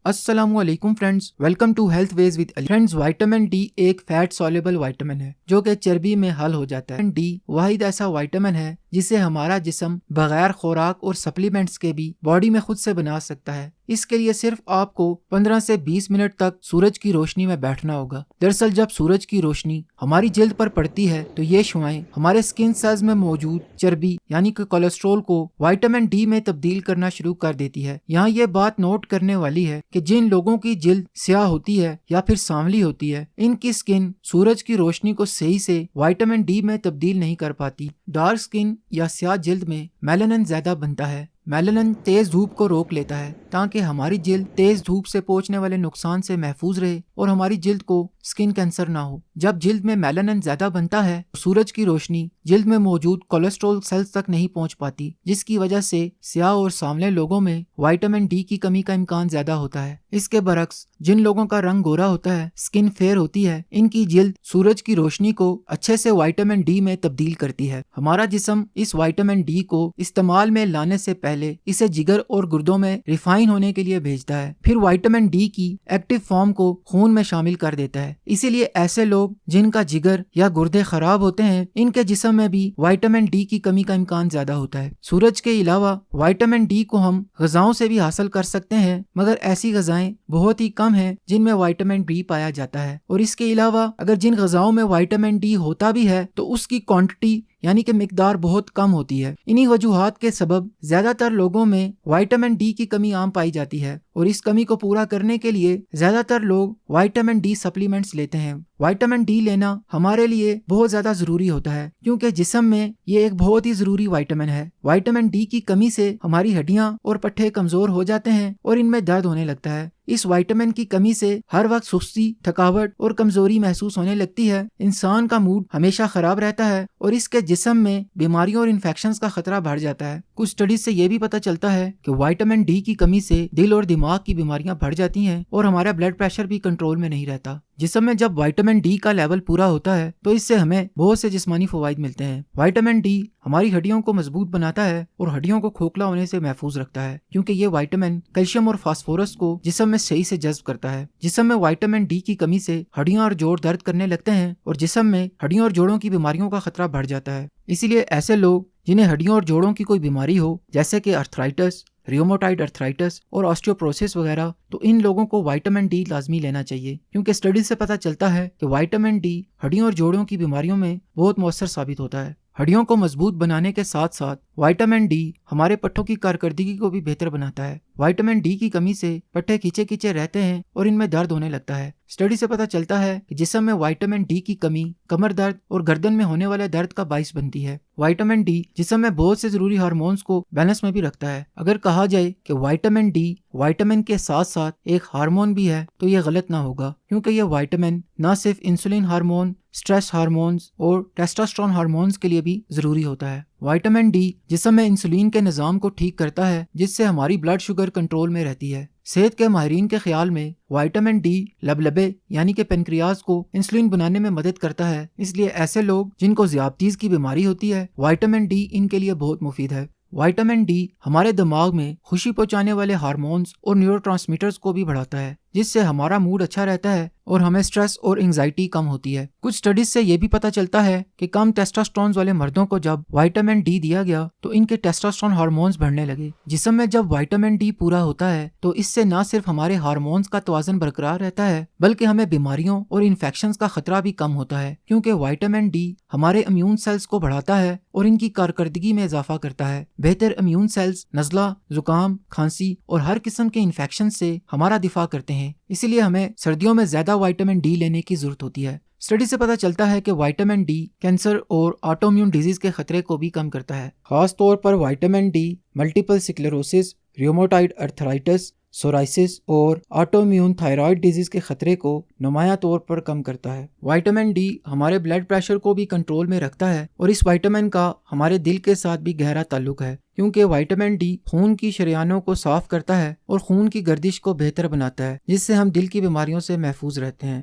السلام علیکم friends, welcome to health ways with Ali. Friends, vitamin D ایک فیٹ سولوبل وائٹامن ہے جو کہ چربی میں حل ہو جاتا ہے۔ وائٹامن ڈی واحد ایسا وائٹامن ہے جسے ہمارا جسم بغیر خوراک اور سپلیمنٹس کے بھی باڈی میں خود سے بنا سکتا ہے۔ اس کے لیے صرف آپ کو 15 سے 20 منٹ تک سورج کی روشنی میں بیٹھنا ہوگا۔ دراصل جب سورج کی روشنی ہماری جلد پر پڑتی ہے تو یہ شعاعیں ہمارے سکن سیلز میں موجود چربی یعنی کہ کولیسٹرول کو وائٹامن ڈی میں تبدیل کرنا شروع کر دیتی ہے۔ یہاں یہ بات نوٹ کرنے والی ہے کہ جن لوگوں کی جلد سیاہ ہوتی ہے یا پھر سانولی ہوتی ہے، ان کی سکن سورج کی روشنی کو صحیح سے وائٹامن ڈی میں تبدیل نہیں کر پاتی۔ ڈارک سکن یا سیاہ جلد میں میلانن زیادہ بنتا ہے۔ میلانن تیز دھوپ کو روک لیتا ہے تاکہ ہماری جلد تیز دھوپ سے پہنچنے والے نقصان سے محفوظ رہے اور ہماری جلد کو سکن کینسر نہ ہو۔ جب جلد میں میلانن زیادہ بنتا ہے تو سورج کی روشنی جلد میں موجود کولیسٹرول سیلز تک نہیں پہنچ پاتی، جس کی وجہ سے سیاہ اور سانولے لوگوں میں وائٹامن ڈی کی کمی کا امکان زیادہ ہوتا ہے۔ اس کے برعکس جن لوگوں کا رنگ گورا ہوتا ہے، سکن فیئر ہوتی ہے، ان کی جلد سورج کی روشنی کو اچھے سے وائٹامن ڈی میں تبدیل کرتی ہے۔ ہمارا جسم اس وائٹامن ڈی کو استعمال میں لانے سے پہلے اسے جگر اور گردوں میں ریفائن ہونے کے لیے بھیجتا ہے، پھر وائٹامن ڈی کی ایکٹیو فارم کو خون میں شامل کر دیتا ہے۔ اسی لیے ایسے لوگ جن کا جگر یا گردے خراب ہوتے ہیں، ان کے جسم میں بھی وائٹامن ڈی کی کمی کا امکان زیادہ ہوتا ہے۔ سورج کے علاوہ وائٹامن ڈی کو ہم غذاؤں سے بھی حاصل کر سکتے ہیں، مگر ایسی غذائیں بہت ہی کم ہیں جن میں وائٹامن ڈی پایا جاتا ہے۔ اور اس کے علاوہ اگر جن غذاؤں میں وائٹامن ڈی ہوتا بھی ہے تو اس کی کوانٹٹی یعنی کہ مقدار بہت کم ہوتی ہے۔ انہی وجوہات کے سبب زیادہ تر لوگوں میں وائٹامن ڈی کی کمی عام پائی جاتی ہے، اور اس کمی کو پورا کرنے کے لیے زیادہ تر لوگ وائٹامن ڈی سپلیمنٹس لیتے ہیں۔ وائٹامن ڈی لینا ہمارے لیے بہت زیادہ ضروری ہوتا ہے کیونکہ جسم میں یہ ایک بہت ہی ضروری وائٹامن ہے۔ وائٹامن ڈی کی کمی سے ہماری ہڈیاں اور پٹھے کمزور ہو جاتے ہیں اور ان میں درد ہونے لگتا ہے۔ اس وائٹامن کی کمی سے ہر وقت سستی، تھکاوٹ اور کمزوری محسوس ہونے لگتی ہے۔ انسان کا موڈ ہمیشہ خراب رہتا ہے اور اس کے جسم میں بیماریوں اور انفیکشنز کا خطرہ بڑھ جاتا ہے۔ کچھ سٹڈیز سے یہ بھی پتہ چلتا ہے کہ وائٹامن ڈی کی کمی سے دل اور دماغ کی بیماریاں بڑھ جاتی ہیں اور ہمارا بلڈ پریشر بھی کنٹرول میں نہیں رہتا۔ جسم میں جب وائٹامن ڈی کا لیول پورا ہوتا ہے تو اس سے ہمیں بہت سے جسمانی فوائد ملتے ہیں۔ وائٹامن ڈی ہماری ہڈیوں کو مضبوط بناتا ہے اور ہڈیوں کو کھوکھلا ہونے سے محفوظ رکھتا ہے کیونکہ یہ وائٹامن کیلشیم اور فاسفورس کو جسم میں صحیح سے جذب کرتا ہے۔ جسم میں وائٹامن ڈی کی کمی سے ہڈیاں اور جوڑ درد کرنے لگتے ہیں اور جسم میں ہڈیوں اور جوڑوں کی بیماریوں کا خطرہ بڑھ جاتا ہے۔ اسی لیے ایسے لوگ جنہیں ہڈیوں اور جوڑوں کی کوئی بیماری ہو جیسے کہ ارتھرائٹس، ریوموٹائڈ ارتھرائٹس اور آسٹیوپروسس وغیرہ، تو ان لوگوں کو وائٹامن ڈی لازمی لینا چاہیے کیونکہ اسٹڈی سے پتہ چلتا ہے کہ وائٹامن ڈی ہڈیوں اور جوڑوں کی بیماریوں میں بہت مؤثر ثابت ہوتا ہے۔ ہڈیوں کو مضبوط بنانے کے ساتھ ساتھ وائٹامن ڈی ہمارے پٹھوں کی کارکردگی کو بھی بہتر بناتا ہے۔ وائٹامن ڈی کی کمی سے پٹھے کھینچے کھینچے رہتے ہیں اور ان میں درد ہونے لگتا ہے۔ اسٹڈی سے پتہ چلتا ہے کہ جسم میں وائٹامن ڈی کی کمی کمر درد اور گردن میں ہونے والے درد کا باعث بنتی ہے۔ وائٹامن ڈی جسم میں بہت سے ضروری ہارمونز کو بیلنس میں بھی رکھتا ہے۔ اگر کہا جائے کہ وائٹامن ڈی وائٹامن کے ساتھ ساتھ ایک ہارمون بھی ہے تو یہ غلط نہ ہوگا کیونکہ یہ وائٹامن نہ صرف انسولین ہارمون، سٹریس ہارمونز اور ٹیسٹوسٹیرون ہارمونز کے لیے بھی ضروری ہوتا ہے۔ وائٹامن ڈی جسم میں انسولین کے نظام کو ٹھیک کرتا ہے جس سے ہماری بلڈ شوگر کنٹرول میں رہتی ہے۔ صحت کے ماہرین کے خیال میں وائٹامن ڈی لبلبے یعنی کہ پینکریاز کو انسولین بنانے میں مدد کرتا ہے، اس لیے ایسے لوگ جن کو ذیابطیس کی بیماری ہوتی ہے، وائٹامن ڈی ان کے لیے بہت مفید ہے۔ وائٹامن ڈی ہمارے دماغ میں خوشی پہنچانے والے ہارمونز اور نیورو ٹرانسمیٹرز کو بھی بڑھاتا ہے جس سے ہمارا موڈ اچھا رہتا ہے اور ہمیں سٹریس اور انگزائٹی کم ہوتی ہے۔ کچھ سٹڈیز سے یہ بھی پتہ چلتا ہے کہ کم ٹیسٹوسٹرون والے مردوں کو جب وائٹامن ڈی دیا گیا تو ان کے ٹیسٹوسٹرون ہارمونز بڑھنے لگے۔ جسم میں جب وائٹامن ڈی پورا ہوتا ہے تو اس سے نہ صرف ہمارے ہارمونز کا توازن برقرار رہتا ہے بلکہ ہمیں بیماریوں اور انفیکشنز کا خطرہ بھی کم ہوتا ہے کیونکہ وائٹامن ڈی ہمارے امیون سیلز کو بڑھاتا ہے اور ان کی کارکردگی میں اضافہ کرتا ہے۔ بہتر امیون سیلز نزلہ، زکام، کھانسی اور ہر قسم کے انفیکشن سے ہمارا دفاع کرتے ہیں، اسی لیے ہمیں سردیوں میں زیادہ وائٹامن ڈی لینے کی ضرورت ہوتی ہے۔ اسٹڈی سے پتہ چلتا ہے کہ وائٹامن ڈی کینسر اور آٹو امیون ڈیزیز کے خطرے کو بھی کم کرتا ہے۔ خاص طور پر vitamin D multiple sclerosis, rheumatoid arthritis, psoriasis اور آٹو امیون تھائرائیڈ ڈیزیز کے خطرے کو نمایاں طور پر کم کرتا ہے۔ وائٹامن ڈی ہمارے بلڈ پریشر کو بھی کنٹرول میں رکھتا ہے اور اس وائٹامن کا ہمارے دل کے ساتھ بھی گہرا تعلق ہے کیونکہ وائٹامن ڈی خون کی شریانوں کو صاف کرتا ہے اور خون کی گردش کو بہتر بناتا ہے جس سے ہم دل کی بیماریوں سے محفوظ رہتے ہیں۔